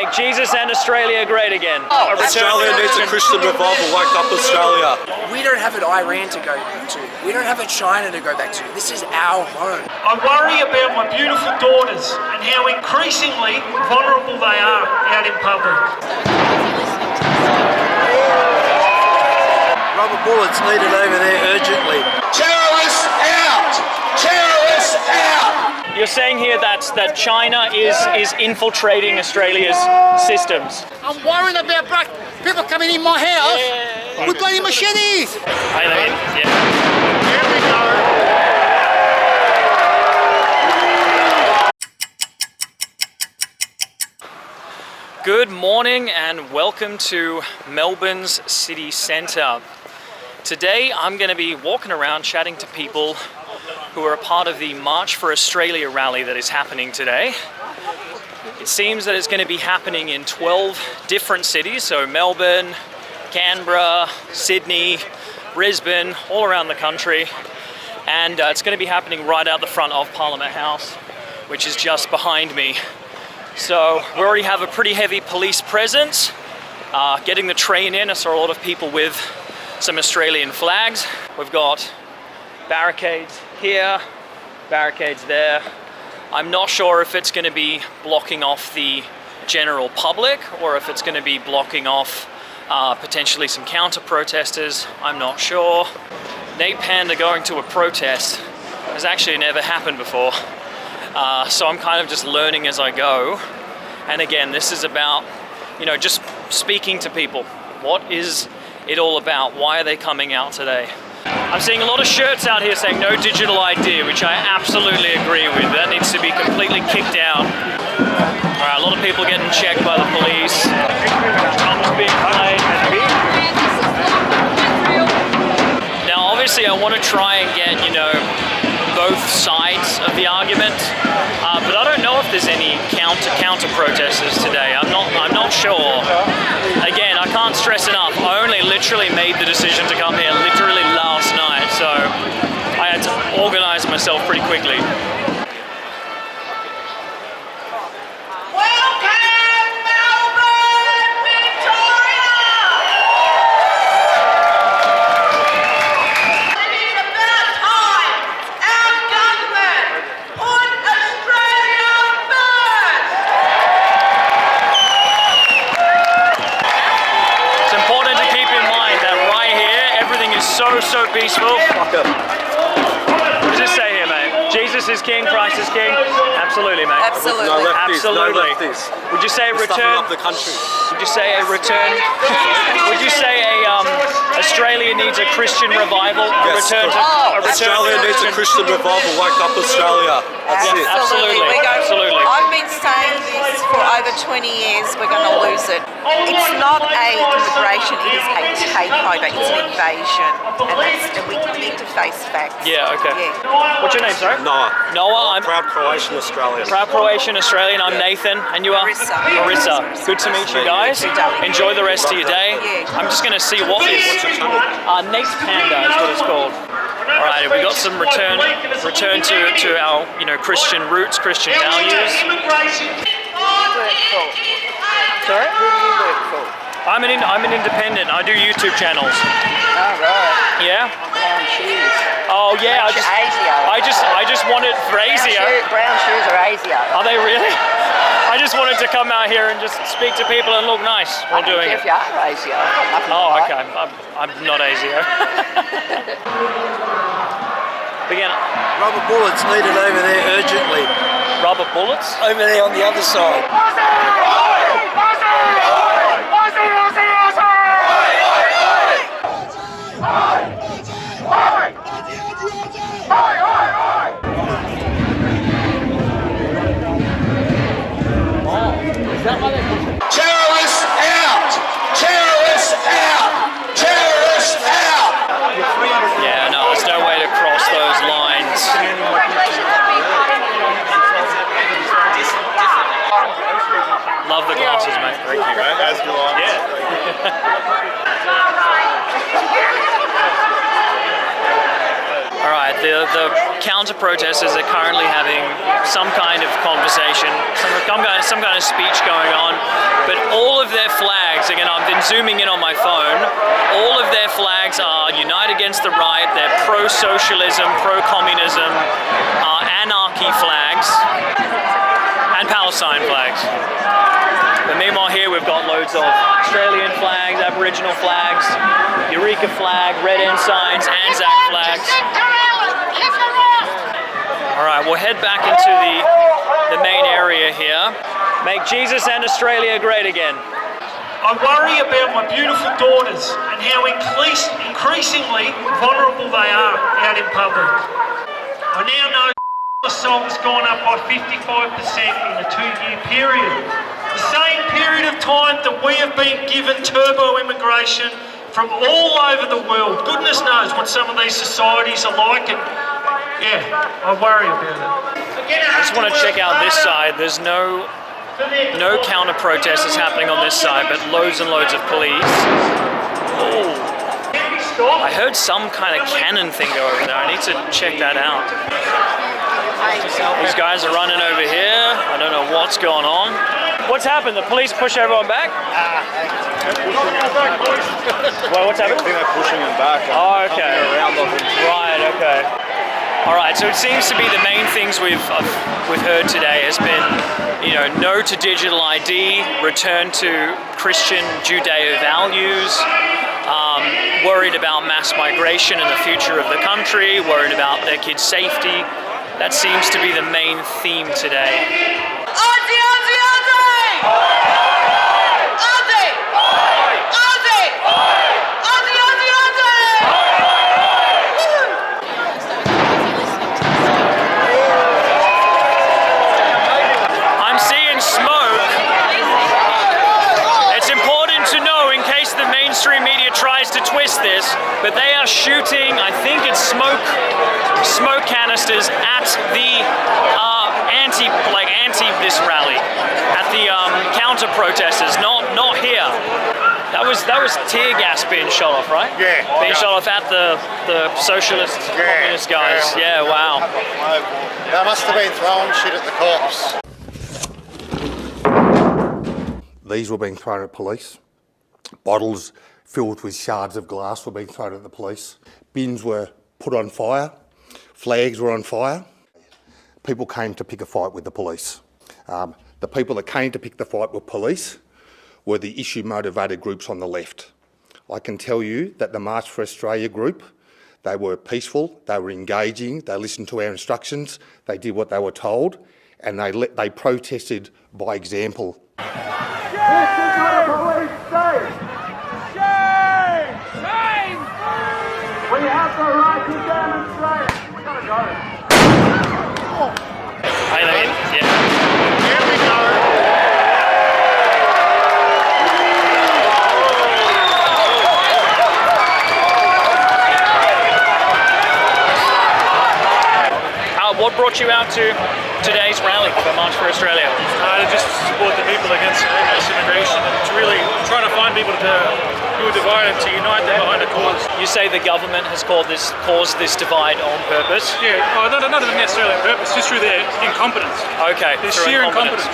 Make Jesus and Australia great again. Australia needs a Christian revival. Wake up, Australia. We don't have an Iran to go to. We don't have a China to go back to. This is our home. I worry about my beautiful daughters and how increasingly vulnerable they are out in public. Rubber bullets needed over there urgently. Terrorists out! Terrorists out! You're saying here that China is infiltrating Australia's systems. I'm worrying about black people coming in my house with bloody machetes. I mean, yeah. Here we go. Good morning and welcome to Melbourne's city centre. Today I'm going to be walking around chatting to people who are a part of the March for Australia rally that is happening today. It seems that it's going to be happening in 12 different cities, so Melbourne, Canberra, Sydney, Brisbane, all around the country. And it's going to be happening right out the front of Parliament House, which is just behind me. So we already have a pretty heavy police presence. Getting the train in, I saw a lot of people with some Australian flags. We've got barricades here, barricades there. I'm not sure if it's going to be blocking off the general public or if it's going to be blocking off potentially some counter-protesters. I'm not sure. Nate Panda going to a protest has actually never happened before. So I'm kind of just learning as I go. And again, this is about, just speaking to people. What is it all about? Why are they coming out today? I'm seeing a lot of shirts out here saying no digital ID, which I absolutely agree with. That needs to be completely kicked out. All right, a lot of people getting checked by the police. Drums being played. Now, obviously, I want to try and get, both sides of the argument, but I don't know if there's any counter protesters today. I'm not sure. Again, I can't stress enough. I only literally made the decision to come here literally last night, so I had to organize myself pretty quickly. So peaceful. What does it say here, mate? Jesus is king, Christ is king. Absolutely, mate. No lefties, absolutely. No lefties. Would you say a return? Up the country. Would you say a return? Would you say Australia needs a Christian revival? Yes, Australia needs a Christian revival. Wake up, Australia. That's it. Absolutely. Absolutely. I've been saying this for over 20 years. We're going to lose it. It's not a immigration. It is a takeover. It's an invasion, and we need to face facts. Yeah. Okay. Yeah. What's your name, sorry? Noah. Noah. I'm proud Croatian Australian. Proud Croatian Australian. I'm Nathan, and you are Marissa. Good to meet you guys. Enjoy the rest of your day. I'm just going to see what is Nate Panda is what it's called. All right, we got some return to our Christian roots, Christian values. Sorry? Who do you work for? I'm an independent. I do YouTube channels. Oh right. Yeah. Brown shoes. Oh yeah. I just wanted for ASIO. Brown shoes are ASIO. Are they really? I just wanted to come out here and just speak to people and look nice while doing it. If you are ASIO, I've got nothing to hide. Okay. I'm not ASIO. Again. Rubber bullets needed over there urgently. Rubber bullets? Over there on the other side. Terrorists out! Terrorists out! Terrorists out! Yeah, no, there's no way to cross those lines. Love the glasses, mate. Thank you, mate. As do I. Yeah. All right, the counter-protesters are currently having some kind of conversation, some kind of speech going on. their flags, again, I've been zooming in on my phone, all of their flags are Unite Against the Right, they're pro-socialism, pro-communism, anarchy flags, and Palestine flags. But meanwhile here we've got loads of Australian flags, Aboriginal flags, Eureka flag, Red Ensigns, Anzac flags. Alright, we'll head back into the main area here. Make Jesus and Australia great again. I worry about my beautiful daughters and how increasingly vulnerable they are out in public. I now know assault's gone up by 55% in a 2-year period. The same period of time that we have been given turbo immigration from all over the world. Goodness knows what some of these societies are like, and yeah, I worry about it. I just want to check out this side. There's no counter-protest is happening on this side, but loads and loads of police. Oh. I heard some kind of cannon thing go over there. I need to check that out. These guys are running over here. I don't know what's going on. What's happened? The police push everyone back? Well, what's happened? I think they're pushing them back. Oh, okay. Right, okay. All right, so it seems to be the main things we've heard today has been, you know, no to digital ID, return to Christian Judeo values, worried about mass migration and the future of the country, worried about their kids' safety. That seems to be the main theme today. Aussie, Aussie, Aussie! Aussie! Aussie! Aussie, Aussie, Aussie! I'm seeing smoke. It's important to know in case the mainstream media tries to twist this, but they are shooting, I think it's smoke canisters at the anti this rally, at the counter-protesters, not here. That was tear gas being shot off, right? Yeah. Being shot off at the socialist, communist guys. Yeah, wow. They must have been throwing shit at the cops. These were being thrown at police. Bottles filled with shards of glass were being thrown at the police. Bins were put on fire. Flags were on fire. People came to pick a fight with the police. The people that came to pick the fight with police were the issue-motivated groups on the left. I can tell you that the March for Australia group, they were peaceful, they were engaging, they listened to our instructions, they did what they were told, and they protested by example. This is not a police state! Shame! Shame! We have the right to demonstrate! We gotta go. Hey, yeah. Here we go. What brought you out to today's rally for March for Australia? To just support the people against mass immigration and to really try to find people who are divided to unite them behind a cause. You say the government has caused this divide on purpose? Yeah, not necessarily on purpose, just through their incompetence. Okay. Their sheer incompetence.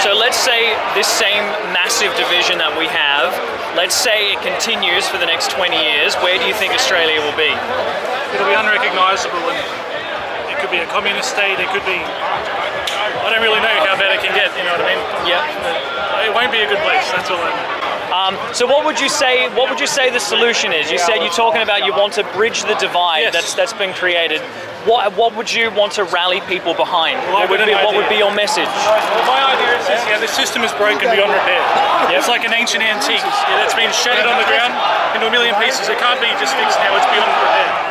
So let's say this same massive division that we have, let's say it continues for the next 20 years, where do you think Australia will be? It'll be unrecognisable, and it could be a communist state, it could be... I don't really know how bad it can get, you know what I mean? Yeah. It won't be a good place, that's all I know. So what would you say the solution is? You said you're talking about you want to bridge the divide that's been created. What would you want to rally people behind? Well, what would be your message? Well, my idea is this, the system is broken beyond repair. Yep. It's like an ancient antique that's been shattered on the ground into a million pieces. It can't be just fixed now, it's beyond repair.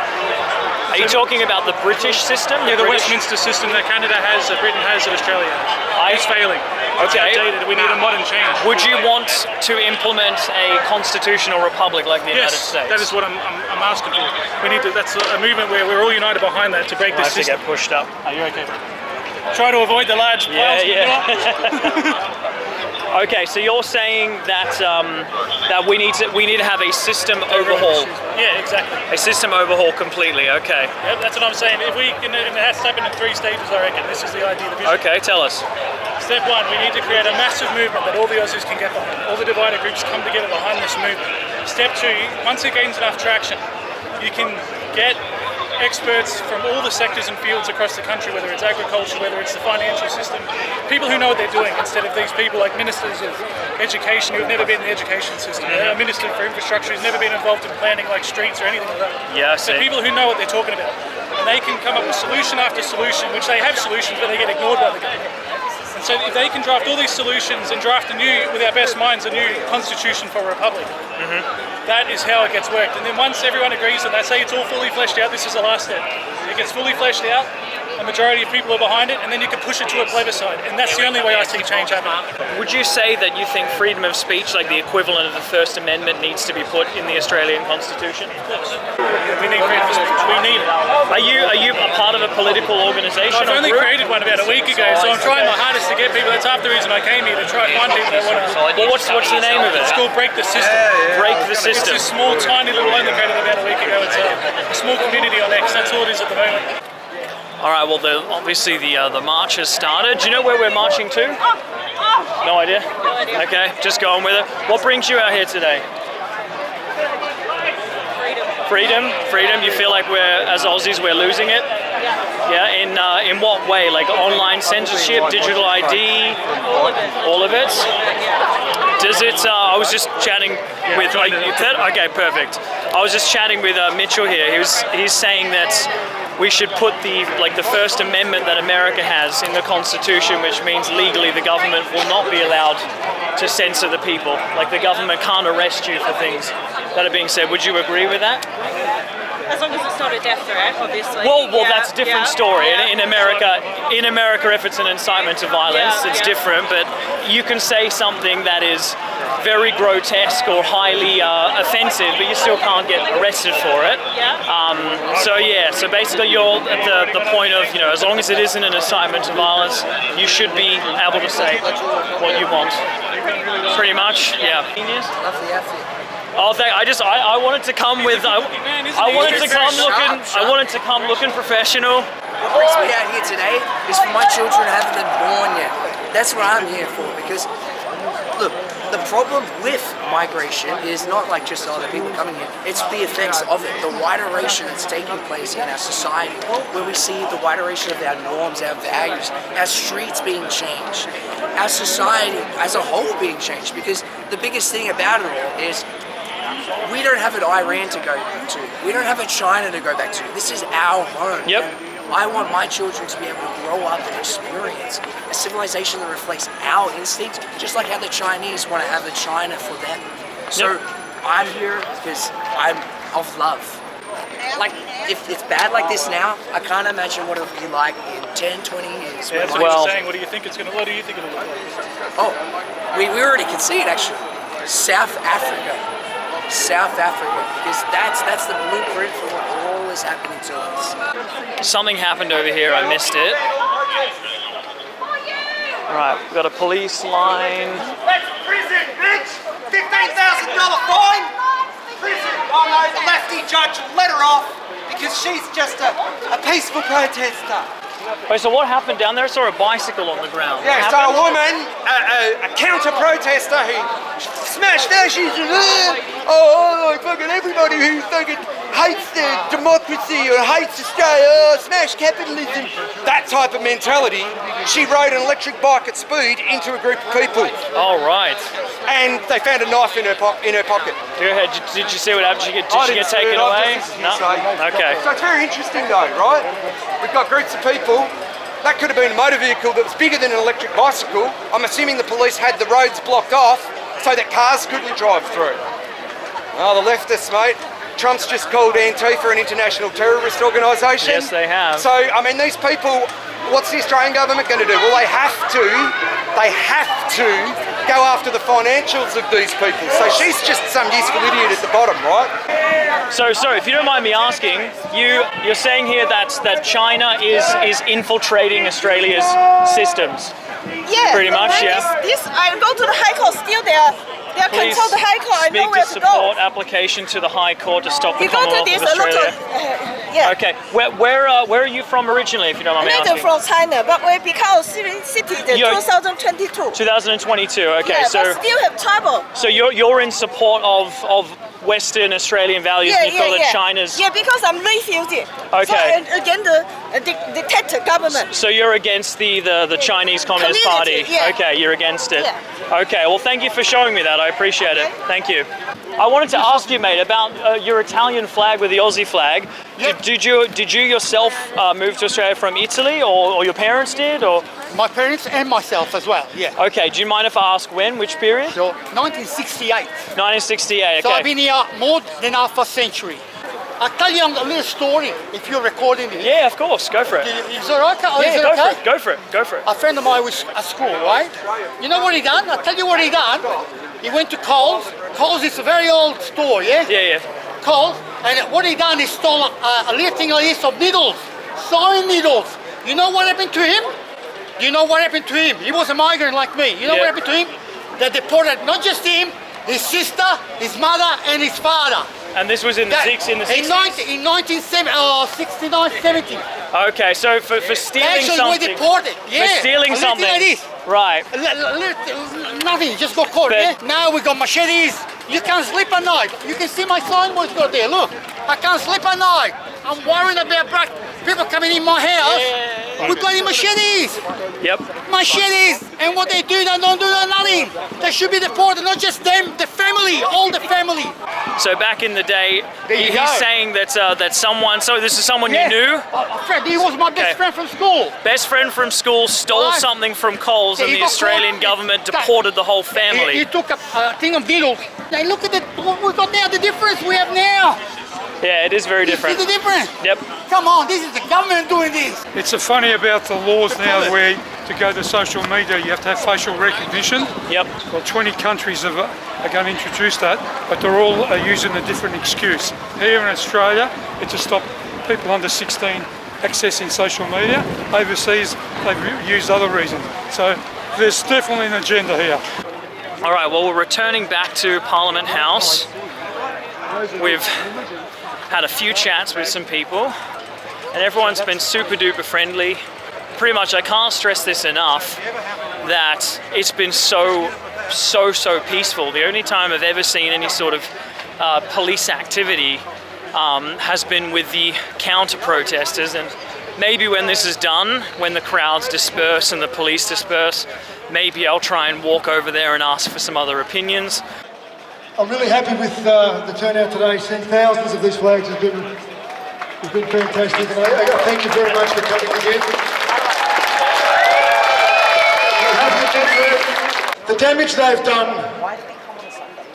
Are you talking about the British system? Yeah, the Westminster system that Canada has, that Britain has, that Australia has. It's failing. It's outdated. We need a modern change. Would you want to implement a constitutional republic like the United States? That is what I'm asking for. We need to. That's a movement where we're all united behind that to break this system. I have to get pushed up. Are you okay? Try to avoid the large piles. Yeah. Okay, so you're saying that that we need to have a system overhaul. Yeah, exactly. A system overhaul completely. Okay. Yep, that's what I'm saying. If we can, and it has to happen in 3 stages, I reckon. This is the idea, the vision. Okay, tell us. Step 1, we need to create a massive movement that all the Aussies can get behind. All the divided groups come together behind this movement. Step 2, once it gains enough traction, you can get experts from all the sectors and fields across the country, whether it's agriculture, whether it's the financial system, people who know what they're doing, instead of these people like ministers of education who have never been in the education system, a minister for infrastructure who's never been involved in planning like streets or anything like that. Yeah, so people who know what they're talking about, and they can come up with solution after solution, which they have solutions, but they get ignored by the government. And so if they can draft all these solutions and draft with our best minds, a new constitution for a republic, that is how it gets worked. And then once everyone agrees and they say it's all fully fleshed out, this is the last step. It gets fully fleshed out, a majority of people are behind it, and then you can push it to a plebiscite. And that's the only way I see change happening. Would you say that you think freedom of speech, like the equivalent of the First Amendment, needs to be put in the Australian Constitution? Of course. We need freedom of speech. We need it. Are you a part of a political organisation? I've only created one about a week ago, so I'm trying my hardest to get people. That's half the reason I came here, to try and find people that want to. Well, what's the name of it? It's called Break the System. Break the System. It's a small, tiny little only created about a week ago. It's a small community on X. That's all it is at the moment. All right. Well, obviously the march has started. Do you know where we're marching to? No idea. Okay, just going with it. What brings you out here today? Freedom. You feel like as Aussies we're losing it? Yeah. In what way? Like online censorship, digital ID, all of it. Does it? I was just chatting with. Okay, perfect. I was just chatting with Mitchell here. He's saying that we should put the First Amendment that America has in the Constitution, which means legally the government will not be allowed to censor the people. Like the government can't arrest you for things that are being said. Would you agree with that? As long as it's not a death threat, obviously. Well, that's a different story. In America, if it's an incitement to violence, it's different. But you can say something that is very grotesque or highly offensive, but you still can't get arrested for it. So basically, you're at the point of, as long as it isn't an incitement to violence, you should be able to say what you want. Pretty much, yeah. Oh, I wanted to come with. I wanted to come looking professional. What brings me out here today is for my children who haven't been born yet. That's what I'm here for, because look, the problem with migration is not like just other people coming here. It's the effects of it, the wideration that's taking place in our society, where we see the wideration of our norms, our values, our streets being changed, our society as a whole being changed. Because the biggest thing about it all is, we don't have an Iran to go to. We don't have a China to go back to. This is our home. Yep. And I want my children to be able to grow up and experience a civilization that reflects our instincts, just like how the Chinese want to have a China for them. So I'm here because I'm of love. Like, if it's bad like this now, I can't imagine what it'll be like in 10, 20 years. Yeah, that's what you're saying. What do you think it'll look like? Oh, we already can see it actually. South Africa, because that's the blueprint for what all is happening to us. Something happened over here, I missed it. Alright, we've got a police line. That's prison, bitch! $15,000 fine! Prison! Oh no, the lefty judge will let her off because she's just a peaceful protester. Wait, so what happened down there? I saw a bicycle on the ground. Yeah, so a woman, a counter-protester who smashed her, she's fucking everybody who fucking hates the democracy or hates Australia, smash capitalism, that type of mentality. She rode an electric bike at speed into a group of people. Oh, right. And they found a knife in her pocket. Go ahead. Did you see what happened? Did she get taken away? No? Okay. So it's very interesting though, right? We've got groups of people. That could have been a motor vehicle that was bigger than an electric bicycle. I'm assuming the police had the roads blocked off so that cars couldn't drive through. Oh, the leftists, mate. Trump's just called Antifa an international terrorist organisation. Yes, they have. So, I mean, these people, what's the Australian government going to do? Well, they have to go after the financials of these people. So she's just some useful idiot at the bottom, right? So, if you don't mind me asking, you're saying here that China is infiltrating Australia's systems. Yeah. Pretty much, and yeah. This, I go to the High Court, still they are Please control the High Court, I know speak where to to go. support application to the High Court to stop the You go to Commonwealth this of a lot Australia. of, yeah. Okay, where are you from originally, if you don't mind me Later asking? from China, but we become city the You're- 2022. 2022. Okay, Yeah, so but still have trouble. so you're in support of Western Australian values. Yeah, and you feel that yeah. China's. Yeah, because I'm refugee. Okay. So, and again, the dictator government. So you're against the Chinese Communist Party. Community, yeah. Okay, you're against it. Yeah. Okay, well thank you for showing me that. I appreciate it. Thank you. I wanted to ask you, mate, about your Italian flag with the Aussie flag. Yeah. Did you yourself move to Australia from Italy, or your parents did, or? My parents and myself as well, yeah. Okay, do you mind if I ask when, which period? So, 1968. 1968, okay. So I've been here more than half a century. I'll tell you a little story if you're recording it. Yeah, of course, go for it. Is it okay? Yeah, Is it go okay? for it, go for it, go for it. A friend of mine was at school, right? You know what he done? I'll tell you what he done. He went to Coles. Coles is a very old store, yeah? Yeah, yeah. Coles. And what he done is stole a little thing like this of needles. Sewing needles. You know what happened to him? You know what happened to him? He was a migrant like me. You know what happened to him? They deported not just him, his sister, his mother, and his father. And this was in the 60s? In 1969, 70. Okay, so for stealing Actually, something. we deported. Yeah. For stealing a little thing something. like this. Right. Nothing, just got caught. Yeah? Now we got machetes. You can't sleep at night. You can see my signboards got there. Look, I can't sleep at night. I'm worried about black people coming in my house with bloody machetes. Yep. Machetes. And what they do, they don't do nothing. They should be deported, not just them, the family, all the family. So back in the day, you he's go. saying that someone. So this is someone you knew. A friend. He was my best friend from school. Best friend from school stole Right. something from Coles, and He the got Australian caught. government deported the whole family. He took a thing of needles. Now look at what we got now. The difference we have now. Yeah, it is very different. See the difference? Yep. Come on, this is the government doing this. It's funny about the laws now where to go to social media you have to have facial recognition. Yep. Well, 20 countries are going to introduce that, but they're all using a different excuse. Here in Australia, it's to stop people under 16 accessing social media. Overseas, they've used other reasons. So there's definitely an agenda here. All right, well, we're returning back to Parliament House. We've had a few chats with some people, and everyone's been super duper friendly. Pretty much, I can't stress this enough, that it's been so peaceful. The only time I've ever seen any sort of police activity has been with the counter-protesters, and maybe when this is done, when the crowds disperse and the police disperse, maybe I'll try and walk over there and ask for some other opinions. I'm really happy with the turnout today. Seeing thousands of these flags has been fantastic. And I thank you very much for coming again. The damage they've done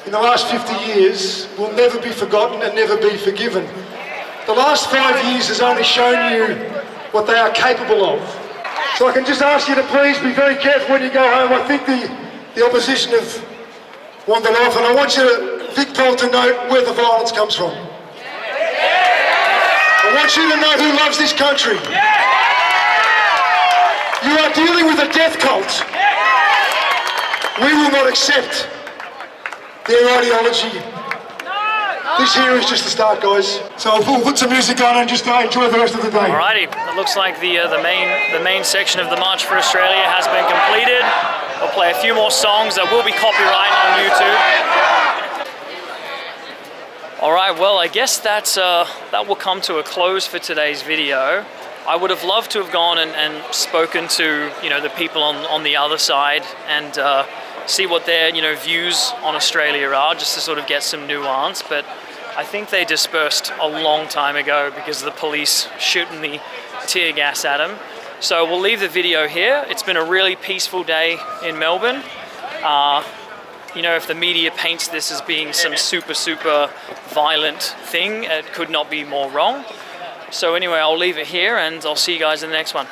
in the last 50 years will never be forgotten and never be forgiven. The last 5 years has only shown you what they are capable of. So I can just ask you to please be very careful when you go home. I think the opposition have wandered off, and I want you, Vic Paul, to note where the violence comes from. I want you to know who loves this country. You are dealing with a death cult. We will not accept their ideology. This here is just the start, guys. So we'll put some music on and just enjoy the rest of the day. Alrighty, it looks like the main section of the March for Australia has been completed. We'll play a few more songs that will be copyrighted on YouTube. Alright, well, I guess that will come to a close for today's video. I would have loved to have gone and spoken to, the people on the other side and see what their, views on Australia are, just to sort of get some nuance, but I think they dispersed a long time ago because of the police shooting the tear gas at them. So we'll leave the video here. It's been a really peaceful day in Melbourne. If the media paints this as being some super violent thing, it could not be more wrong. So anyway, I'll leave it here and I'll see you guys in the next one.